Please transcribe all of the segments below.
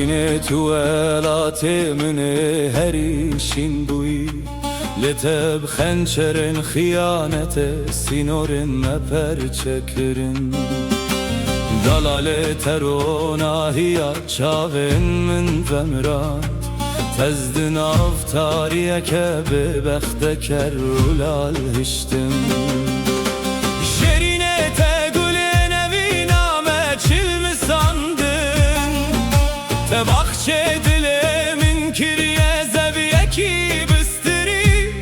شیرینه تو ولات من هریشین بوی لتب خنچرن خیانت سینورن مپر چکرن دلال تروناهیا چاون من ومران تزدن افتاریه که به بخت کرولال هشتم شیرینه تگل نوینامه چیل مساندن تبخچه دل من کریه زویه کی بستری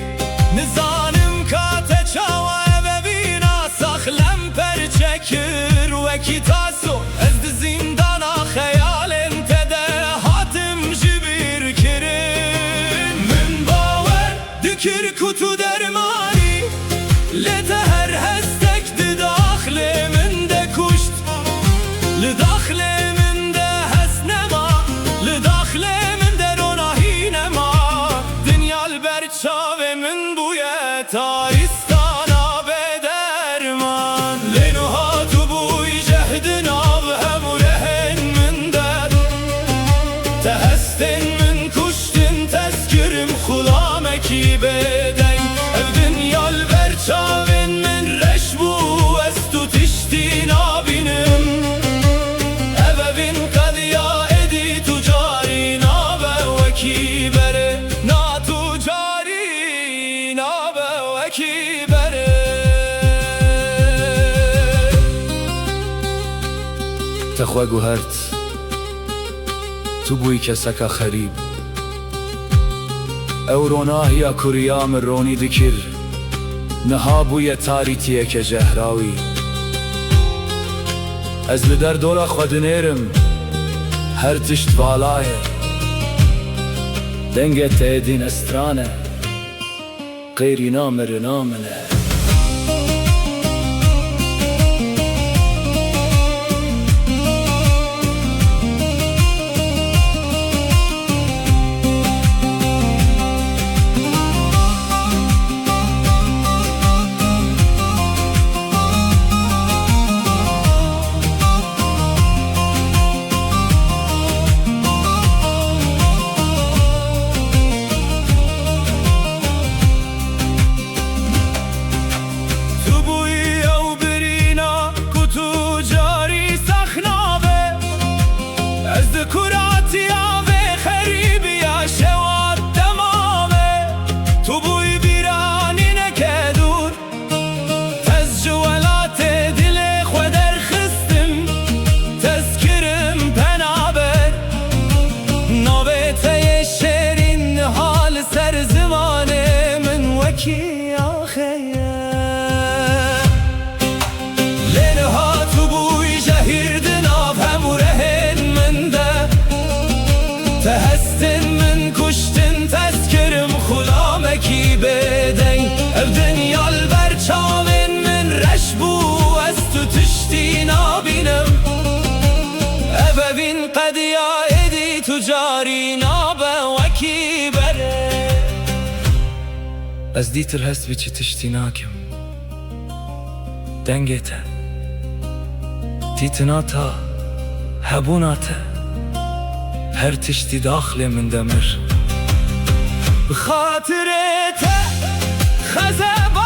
نزانم کات چاوه ببینا سخلم پر چکر وکی تاسو از زندانا خیال انتده حاتم جبیر کرن من باور دکر کتو درمانی لده هر هستک ده داخل من ده کشت لداخل من ده هست نما لداخل من ده روناهی نما دنیا البرچاو من بویه تاریستانا به درمان لینوها تو بوی جهدنا و همورهن من ده تهستن من کشتن تذکرم خلامکی بدن او دنیا البرچاو من رشبو از تو تشتی نابینم او بین قدیا ادی تجاری نابه وکی بره نا تجاری نابه وکی بره تخواه گوهرت تو بوی کسکا خریب او روناهیا کریام رونی دکر نها بوی تاریتیه که جهراوی از لدر دولا خودنیرم هر تشت بالایه دنگت ایدین استرانه غیری نامر نامنه لینها تو بوی جهیردن آب همورهن من ده تهستن من کشتن تذکرم خلامکی بدن او دنیا البرچاون من رشبو از تو تشتی نابینم او بین قدیا ادی تجاری نابه وکی بره از دیتر هست بیچی تشتی ناکم دنگته تیتناتا هبوناتا هر تشتی داخل من دمر بخاطرته خزب